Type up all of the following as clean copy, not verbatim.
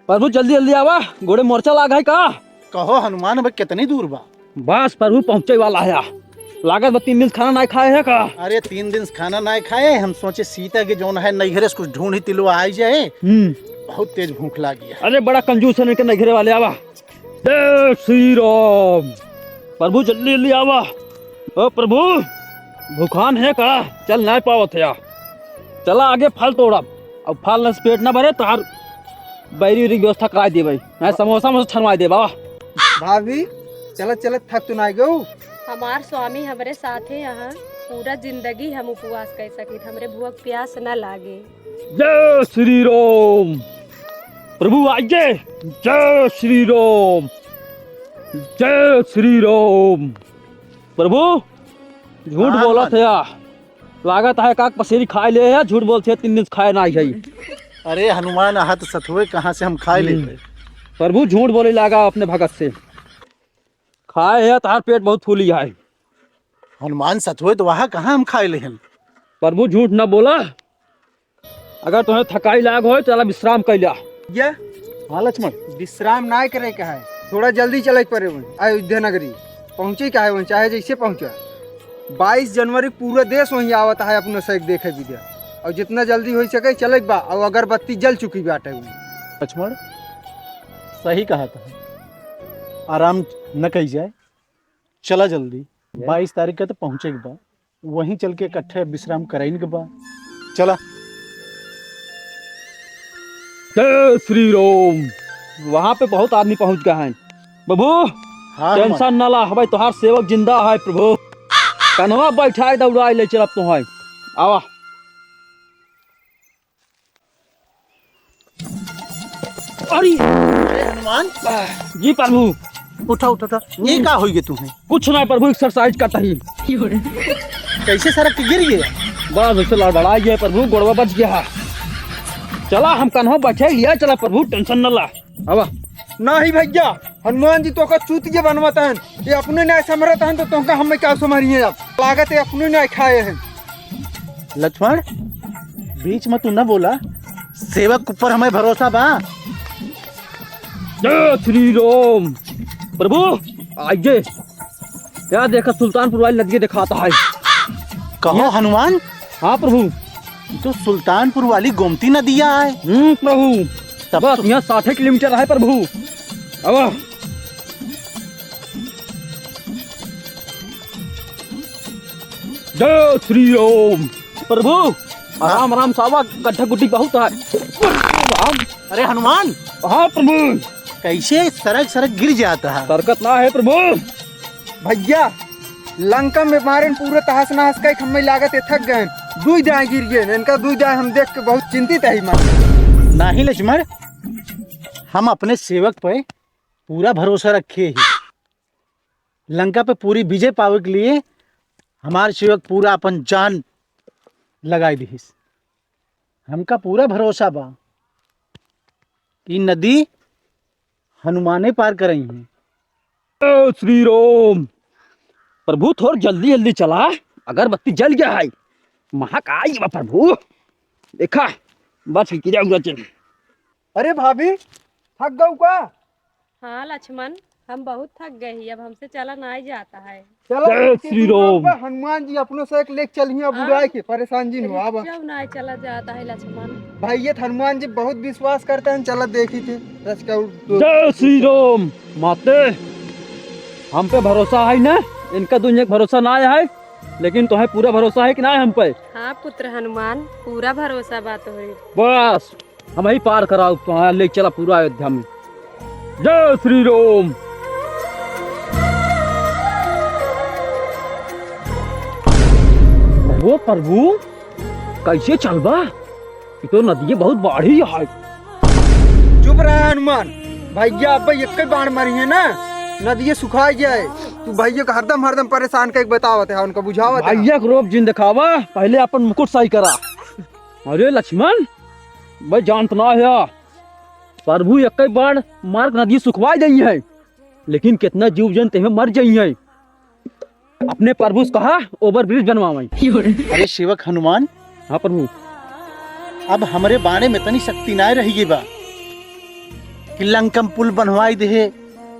प्रभु जल्दी जल्दी आवा, घोड़े मोर्चा लागा है का। कहो हनुमान, अब कितनी दूर बा? बस प्रभु पहुंचे वाला है। लागत बा 3 दिन खाना नहीं खाए है का। अरे 3 दिन खाना ना खाए, हम सोचे सीता के जोन है नैघरे से कुछ ढूंढ ही तिलो आ जाए। बहुत तेज भूख लगी है। अरे बड़ा कंजूस है इनके नगरे वाले। आवा जय श्री राम। प्रभु जल्दी जल्दी आवा। ओ प्रभु भूखान है का, चल नहीं पावत है। चला आगे फल तोड़ा, अब फल से पेट ना भरे तार बैरी उरी व्यवस्था करा दे भाई। मैं समोसा में छनवा दे बाबा। भाभी चलत चलत थक तो नहीं गऊ। हमार स्वामी हमारे साथ है यहाँ, पूरा जिंदगी हम उपवास कर सके, हमरे भूख प्यास न लागे। जय श्री राम। प्रभु आइए। जय श्री राम, जय श्री राम। प्रभु झूठ बोला था, लागत है काक पसेरी खाए ले है। झूठ बोलते 3 दिन खाए ना है। अरे हनुमान हाथ सतुए कहाँ से हम खाए ले। प्रभु झूठ बोले लागा अपने भगत से। खाए है तार पेट बहुत फूली है। हनुमान सतुए तो वहाँ कहाँ हम खाए ले। प्रभु झूठ न बोला। अगर तुम्हें थकाई लाग हो चला विश्राम कर लिया। ये हाँ लक्ष्मण, विश्राम ना करे का है, थोड़ा जल्दी चले पड़े अयोध्या नगरी पहुंचे का है वहीं, चाहे जैसे पहुंचा। 22 जनवरी पूरा देश वहीं आवता है अपने से देखे विद्या, और जितना जल्दी हो सके चले बा। और अगरबत्ती जल चुकी बाटे। लक्ष्मण सही कहा था, आराम न कही जाए, चला जल्दी। 22 तारीख का तो पहुंचे के बाद वहीं चल के इकट्ठे विश्राम कराइन के बाद चला। जय श्री राम। वहाँ पे बहुत आदमी पहुँच गए हैं। प्रभु हाँ टेंशन न ला, भाई तुहार सेवक जिंदा है। प्रभु कन्हवा बैठाए दौड़ाए ले चल तो है। आवा अरे हनुमान जी प्रभु। उठा उठा उठा। ये क्या हो गया तुम्हें? कुछ नहीं प्रभु, एक्सरसाइज करता ही। कैसे सड़क पे गिर गया? बस ऐसे लड़बड़ा गया प्रभु, गोड़वा बच गया। चला हम कन्हवा बैठे लिया, चला प्रभु टेंशन न ला। आवा नहीं भैया, हनुमान जी तो का चूतिया बनवाता है। ये अपने नहीं समरत हैं तो तुमका हमें क्या समझिए। अब लागत है अपने नहीं खाए हैं। लक्ष्मण बीच में तू न बोला, सेवक ऊपर हमें भरोसा बा। जय श्री राम। प्रभु आइए। क्या देखा, सुल्तानपुर वाली नदी दिखाता है। कहो हनुमान। हाँ प्रभु। तो सुल्तानपुर वाली गोमती नदिया है। प्रभु तब बस यहाँ 60 किलोमीटर है प्रभु। अब जय श्री राम। प्रभु आराम आराम सावा, गड्ढा गुड्डी बहुत है। अरे हनुमान। हाँ प्रभु। कैसे सड़क सड़क गिर जाता है? बरकत ना है प्रभु। भैया लंका में मारे पूरे तहस नहस का हमें लागत है थक गए। 2 दाएं गिर गए इनका। 2 दाएं हम देख के बहुत चिंतित है। नहीं लक्ष्मण, हम अपने सेवक पे पूरा भरोसा रखे ही। लंका पे पूरी विजय पावे के लिए हमारे सेवक पूरा अपन जान लगाई दी। हमका पूरा भरोसा बा कि नदी हनुमाने पार करें हैं। श्री राम। प्रभु थोड़ा जल्दी जल्दी चला, अगरबत्ती जल गया है। महक आई बा प्रभु। देखा बच गिरा। अरे भाभी थक गऊ का? हाँ लक्ष्मण, हम बहुत थक गए ही, अब हमसे चला नहीं जाता है। चलो श्री राम। हनुमान जी अपनों से एक लेक चलिए, बुराई के परेशान जी हो। अब क्यों नहीं चला जाता है लक्ष्मण? भाई ये हनुमान जी बहुत विश्वास करते हैं। चलो देखी थे जय श्री राम। माते हम पे भरोसा है ना, इनका दुनिया भरोसा ना है, लेकिन तुम्हें पूरा भरोसा है कि ना हम पे? हाँ पुत्र हनुमान, पूरा भरोसा बात है। बस हम ही पार कराओ, तुम्हारा ले चला पूरा अयोध्या में। जय श्री राम। वो प्रभु कैसे चलबा? ये तो नदी बहुत बाढ़ी है। चुप रहा हनुमान। भैया अब एक बाण मारी है ना, नदी सुखा जाए। तू भैया का हरदम हरदम परेशान कर बतावत है, उनका बुझावत है। भैया को रोब जिन दिखावा, पहले अपन मुकुट सही करा। अरे लक्ष्मण भाई जानत ना है, प्रभु एक बार मार्ग नदी सुखवा दी है, लेकिन कितना जीव जंतु में मर जाई है। अपने प्रभु से कहा ओवर ब्रिज बनवावे। अरे सेवक हनुमान। हाँ प्रभु। अब हमारे बाणे में तनी शक्ति ना रहेगी बा। कि लंकम पुल बनवाई दे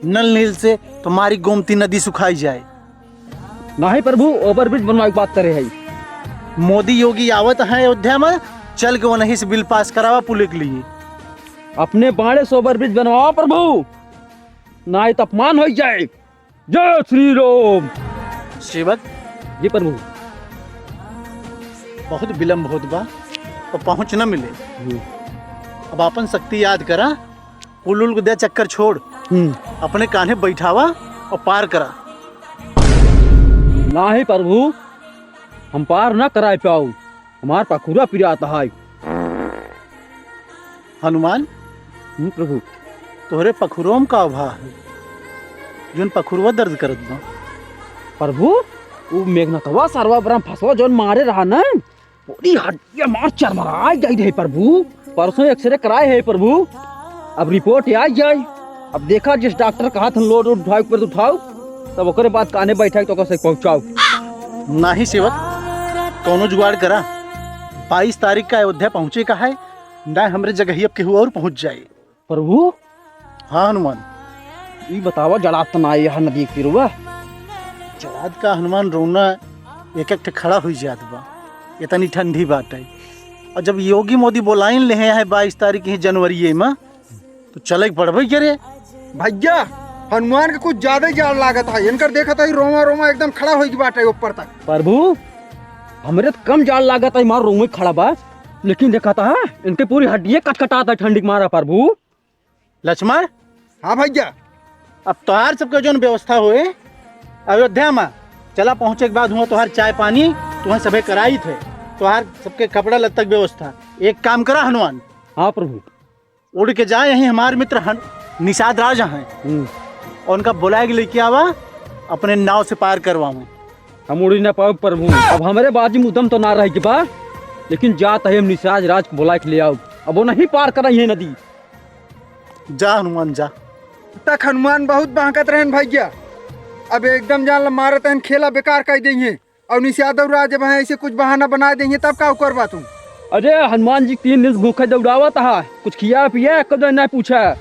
नल नील से तो हमारी गोमती नदी सुखाई जाए। नहीं प्रभु, ओवरब्रिज बनवाए की बात करे है। मोदी योगी आवत है अयोध्या में, चल के वहीं से बिल पास करावा पुल के लिए। अपने बाड़े से ओवरब्रिज बनवाओ प्रभु, नहीं तो अपमान हो जाए। जय श्री राम। सेवक जी प्रभु। बहुत विलम्ब होत बा तो पहुंच न मिले। अब अपन शक्ति याद करा, पुल उल को दे चक्कर छोड़, अपने कान्हे बैठावा और पार करा। नहीं प्रभु, हम पार न कराए पाऊ, हमार पखुरा पिराता है। हनुमान प्रभु। तोहरे पखुरों का अभाव है, जोन पखुरवा दर्द करत बा। प्रभु वो मेघनाथवा सरवा ब्रह्म फसवा जोन मारे रहा न, पूरी हड्डियां मार चरमराई गई है प्रभु। परसों एक्सरे कराए है प्रभु, अब रिपोर्ट आ जाए। अब देखा जिस डॉक्टर कहा था लोड उठाओ पर उठाओ, तब ओकरे बाद काने बैठा तो कैसे पहुंचाओ। नाही सेवक, कौनो जुगाड़ करा। 22 तारीख का अयोध्या पहुंचे का है ना, हमरे जगह अब केहू और पहुंच जाए। प्रभु हाँ हनुमान। ये बतावा जड़ा तना यहाँ नदी के तीरुआ। जराद का हनुमान रोना एक एक खड़ा हुई जात बा, इतनी ठंडी बात है। और जब योगी मोदी बोलाइन ले हैं 22 तारीख ही जनवरी में, तो चले पड़बे करे। भैया हनुमान के कुछ ज्यादा ही जाड़ लागत है, इनकर देखा था रोमा रोमा एकदम खड़ा हो बाटे ऊपर तक। प्रभु हमरे तो कम जाड़ लागत है, मार रूम में खड़ा बा, लेकिन देखा था इनके पूरी हड्डियां कटकटाता ठंडी के मारा। प्रभु लक्ष्मण। हाँ भैया। अब तोहार सबके जो व्यवस्था हुए अयोध्या में, चला पहुंचे के बाद हुआ तोहार चाय पानी तुम्हें सबे कराई थे, तोहार सबके कपड़ा लत्ता की व्यवस्था। एक काम करा हनुमान। हाँ प्रभु। उड़ के जाए, यहीं हमारे मित्र निषाद राजा हैं, और उनका बुलाए के लेके आवा, अपने नाव से पार करवाऊं। हम उड़ी ना पाओ प्रभु, अब हमारे बाजी में उदम तो ना रहे के बा, लेकिन जात है हम निषाद राज को बुला के ले आओ। अब वो नहीं पार करा ये नदी। जा हनुमान जा। तक हनुमान बहुत बहकत रहे भैया, अब एकदम जान मारत हैं, खेला बेकार कर देंगे। और निषाद राज जब ऐसे कुछ बहाना बना देंगे तब का करवा तुम। अरे हनुमान जी 3 दिन भूखे दौड़ावा था, कुछ खिया पिया कदर नहीं पूछा।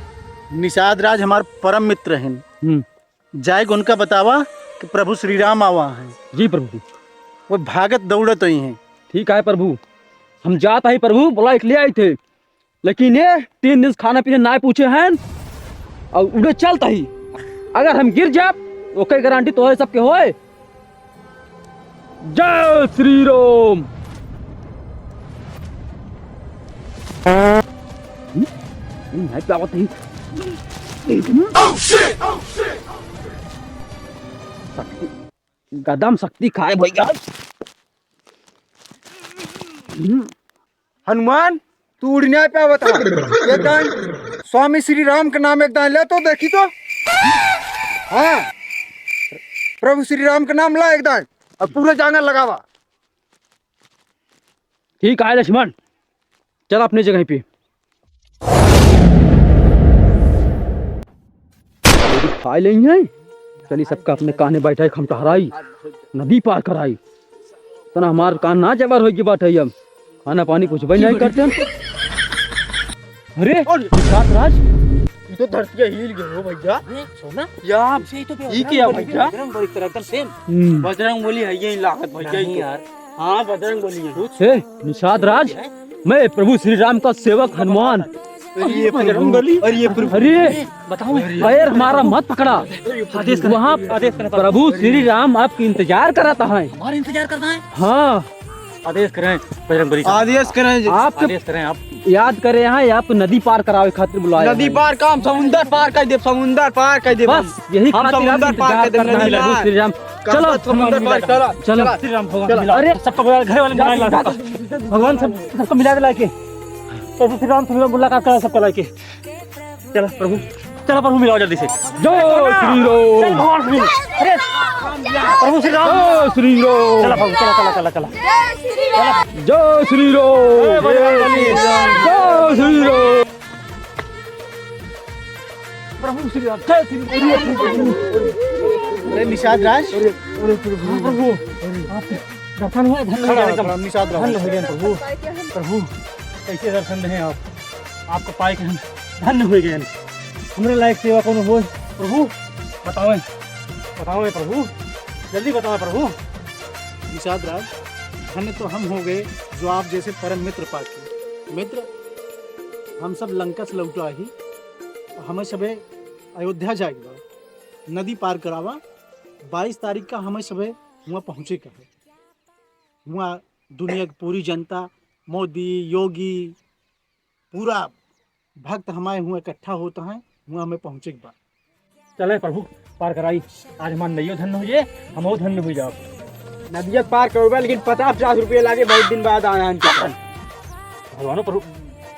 निषाद राज हमारे परम मित्र हैं, जाएगा उनका बतावा कि प्रभु श्री राम आवा हैं। जी प्रभु। वो भागत दौड़त ही हैं। ठीक है प्रभु, हम जाता ही प्रभु, बुला के ले आए थे, लेकिन ये 3 दिन खाना पीना ना पूछे हैं और उड़े चलता ही। अगर हम गिर जाए तो कई गारंटी तो है सबके होए। जय श्री राम। नहीं पावत नहीं। गदम शक्ति खाए भैया। हनुमान तू उड़ नहीं पावत है, एकदम स्वामी श्री राम के नाम एकदम ले तो देखी तो। हाँ प्रभु श्री राम का नाम ला एकदम, और पूरा जांगर लगावा। ठीक है लक्ष्मण, चल अपनी जगह पे। खाए लेंगे, चलिए सबका अपने काने बैठा हम टहराई, नदी पार कराई। तना हमार कान ना जबर होगी बात है, हम खाना पानी कुछ भी नहीं करते। अरे निषाद राज, ये तो धरती हिल गई हो भैया। सोना यार ये क्या भैया? बजरंग बोली है ये लागत भैया यार। हाँ बजरंग बोली है। निषाद राज, मैं प्रभु श्री राम का सेवक हनुमान। ये बजरंग बोली। अरे बताओ पैर हमारा मत पकड़ा, वहाँ प्रभु श्री राम आपकी इंतजार कराता है। और इंतजार करना है। हाँ आदेश करें बजरंग बली। आदेश करें आप आदेश करें आप। याद करे यहाँ आप नदी पार करावे खातिर बुलाया। नदी पार काम समुंदर पार कर दे, समुंदर पार कर दे। बस यही हम खातिर आप समुंदर पार कर इंतजार दे, कर रहे हैं नदी प्रभु पार। श्री राम। चलो समुंदर पार चलो चलो श्री राम भगवान अरे सबको बुला, घर वाले बुला ला भगवान सबको मिला के लाके प्रभु श्री राम तुम्हें मुलाकात करा सबको लाके। चलो प्रभु, चलो प्रभु मिलाओ जल्दी से। जय श्री राम। भगवान श्री अरे प्रभु श्री राम। जय श्री राम। चला प्रभु चला चला चला चला। जय श्री राम। जय श्री राम। प्रभु श्री राम। जय श्री राम। अरे निषाद राज, प्रभु दर्शन हुआ, धन्य निषाद राज। धन्य हो गए प्रभु। प्रभु कैसे दर्शन रहे आप, आपको पाए के हम धन्य हो गए। हमरे लायक सेवा कौन हो प्रभु? बताओ बताओ प्रभु, जल्दी बताओ प्रभु। निषाद राज, धन्य तो हम हो गए जो आप जैसे परम मित्र पाके। मित्र, हम सब लंका से लौटा ही, हमें सबे अयोध्या जाएगा, नदी पार करावा। 22 तारीख का हमें सबे वहाँ पहुँचे का है। वहाँ दुनिया की पूरी जनता, मोदी, योगी, पूरा भक्त हमारे हुआ इकट्ठा होता है, वहाँ हमें पहुँचे के बाद। चले प्रभु, पार कराई। आज हमार नैयो धन्य हो जाए, हम धन्य हो जाओ। नदिया पार करोगे, लेकिन 50-50 रुपये लागे, बहुत दिन बाद आना है। भगवानो प्रभु,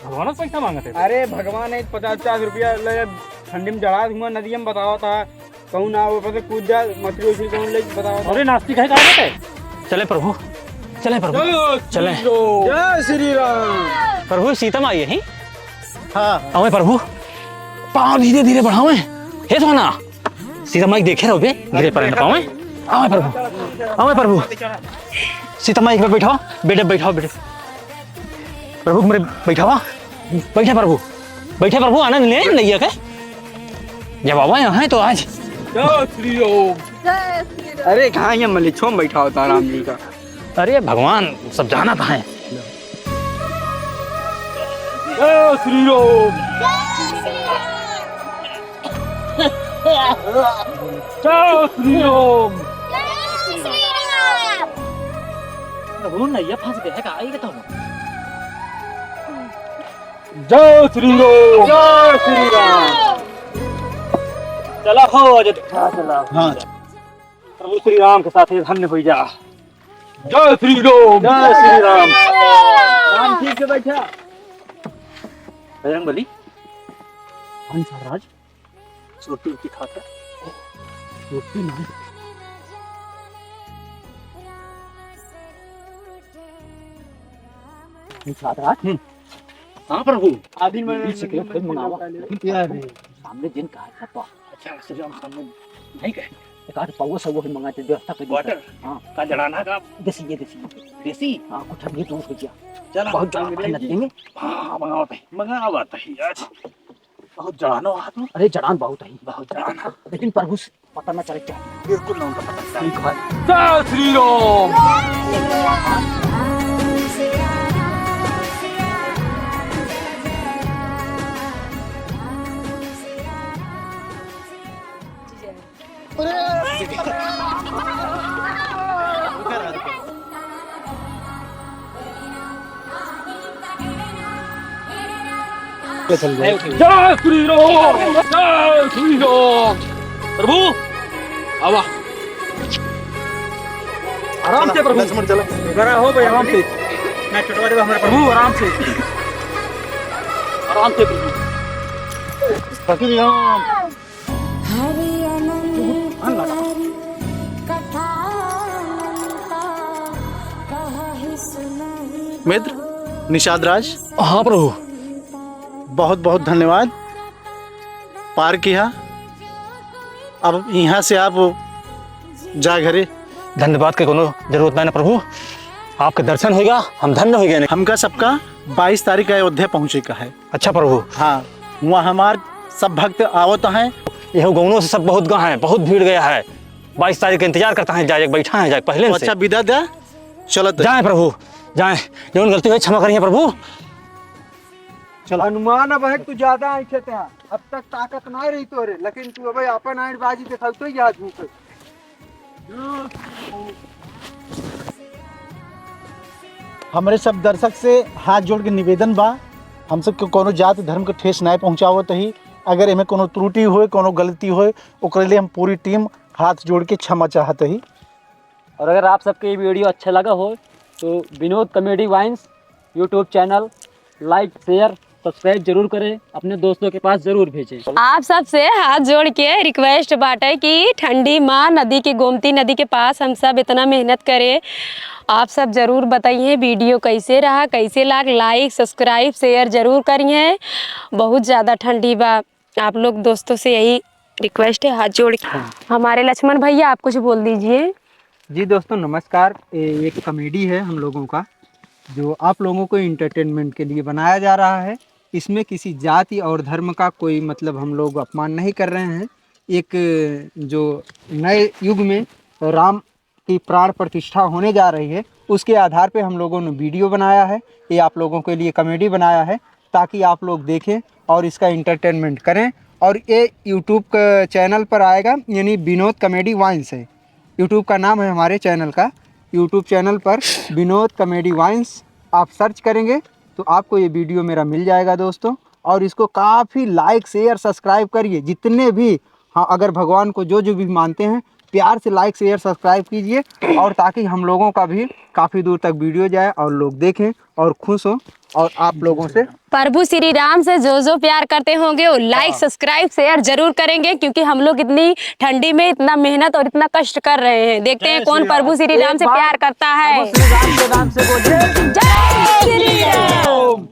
भगवानो पैसा मांगते थे। अरे भगवान है 50-50 रुपया लगे, ठंडी में जड़ा हुआ नदिया में बताओ था, कहूँ ना वो पता कूद जा मछली उछली कहूँ ले बताओ। अरे नास्तिक है कहा चले प्रभु, चले प्रभु, चले। जय श्री राम। प्रभु सीता माँ यही हाँ, अवे प्रभु, पाँव धीरे धीरे बढ़ावे। हे सोना, सीता माँ देखे रहो बे, गिरे पर न पावे। आवे प्रभु, आवे प्रभु। सीता माँ एक बार बैठाओ बेटे, बैठाओ बेटे। प्रभु मेरे बैठावा, बैठे प्रभु, बैठे प्रभु, आनंद ले नैया के। जब आवे यहाँ तो आज जय श्री राम। अरे कहाँ ये मलिछो में बैठा होता राम जी का। अरे भगवान सब जाना था है। जय श्री राम। जय श्री राम। प्रभु नैया फंस गया है का आएगा तो। जय श्री राम। जय श्री राम। चला हो अजय, चला। हाँ, प्रभु श्री राम के साथ धन्य हो जा। जय श्री राम। जय श्री राम। राम ठीक से बैठा। बजरंग बली, राज रोटी रोटी खाता रोटी नहीं। हाँ प्रभु, आदि में सामने जिन कहा था तो अच्छा श्री राम सामने नहीं कहे एक आध पावा सब मंगाते व्यवस्था कर वाटर। हाँ का जड़ाना का देसी, ये देसी। हाँ कुछ ठंडी दूर हो गया। चला बहुत जड़ा नदी में। हाँ मंगाओ भाई, मंगाओ बात है आज बहुत जड़ानो हाथ में। अरे जड़ान बहुत है, बहुत जड़ान, लेकिन प्रभु पता ना चले क्या। बिल्कुल ना उनका पता चले। ठीक है। जय श्री राम। जय श्री राम। जय श्री राम। प्रभु आवा, आराम से प्रभु। लक्ष्मण चलो। जरा हो भाई आराम से। मैं टटवा देगा हमारे प्रभु, आराम से, आराम से प्रभु। श्री राम। मित्र निषाद राज, हाँ प्रभु, बहुत बहुत धन्यवाद। पार किया, अब यहाँ से आप जा घरे। धन्यवाद के कोनो जरूरत नहीं ना प्रभु, आपके दर्शन होगा हम धन्य हो गए। हमका सबका 22 तारीख का अयोध्या पहुँचे का है। अच्छा प्रभु। हाँ, वहाँ हमार सब भक्त आवत हैं। यह गाँवों से सब बहुत गए हैं, बहुत भीड़ गया है। 22 तारीख का इंतजार करता है, जाए बैठा है जाए पहले से। अच्छा विदा दे, चलो जाए प्रभु, जाए। जो गलती हुई क्षमा करिए प्रभु। चलो। अनुमान अब है तू ज्यादा आई थे, अब तक ताकत ना रही तोरे, लेकिन तू अब अपन आइट बाजी दिखाऊ तो याद भूख। हमारे सब दर्शक से हाथ जोड़ के निवेदन बा, हम सब के कोनो जाति धर्म के ठेस ना पहुँचावत ही। अगर इनमें कोनो त्रुटि होए, कोनो गलती होए, ओकरे लिए हम पूरी टीम हाथ जोड़ के क्षमा चाहते ही। और अगर आप सबके ये वीडियो अच्छा लगा हो तो Vinod comedy vines YouTube channel like share subscribe जरूर करें, अपने दोस्तों के पास जरूर भेजें। आप सबसे हाथ जोड़ के रिक्वेस्ट बाटे कि ठंडी माँ नदी के, गोमती नदी के पास हम सब इतना मेहनत करें। आप सब ज़रूर बताइए वीडियो कैसे रहा, कैसे लाइक सब्सक्राइब शेयर ज़रूर करिए। बहुत ज़्यादा ठंडी बा, आप लोग दोस्तों से यही रिक्वेस्ट है हाथ जोड़ के। हमारे लक्ष्मण भैया आप कुछ बोल दीजिए। जी दोस्तों नमस्कार। एक कॉमेडी है हम लोगों का, जो आप लोगों को इंटरटेनमेंट के लिए बनाया जा रहा है। इसमें किसी जाति और धर्म का कोई मतलब हम लोग अपमान नहीं कर रहे हैं। एक जो नए युग में राम की प्राण प्रतिष्ठा होने जा रही है, उसके आधार पे हम लोगों ने वीडियो बनाया है। ये आप लोगों के लिए कॉमेडी बनाया है ताकि आप लोग देखें और इसका इंटरटेनमेंट करें। और ये यूट्यूब का चैनल पर आएगा, यानी विनोद कॉमेडी वाइन्स है यूट्यूब का नाम है हमारे चैनल का। यूट्यूब चैनल पर विनोद कॉमेडी वाइन्स आप सर्च करेंगे तो आपको ये वीडियो मेरा मिल जाएगा दोस्तों। और इसको काफ़ी लाइक शेयर सब्सक्राइब करिए, जितने भी हाँ अगर भगवान को जो जो भी मानते हैं प्यार से लाइक शेयर सब्सक्राइब कीजिए, और ताकि हम लोगों का भी काफ़ी दूर तक वीडियो जाए और लोग देखें और खुश हों और आप लोगों से प्रभु श्री राम से जो जो प्यार करते होंगे वो लाइक सब्सक्राइब शेयर जरूर करेंगे, क्योंकि हम लोग इतनी ठंडी में इतना मेहनत और इतना कष्ट कर रहे हैं। देखते हैं कौन प्रभु श्री राम से प्यार करता है। राम से बोलिए जय श्री राम।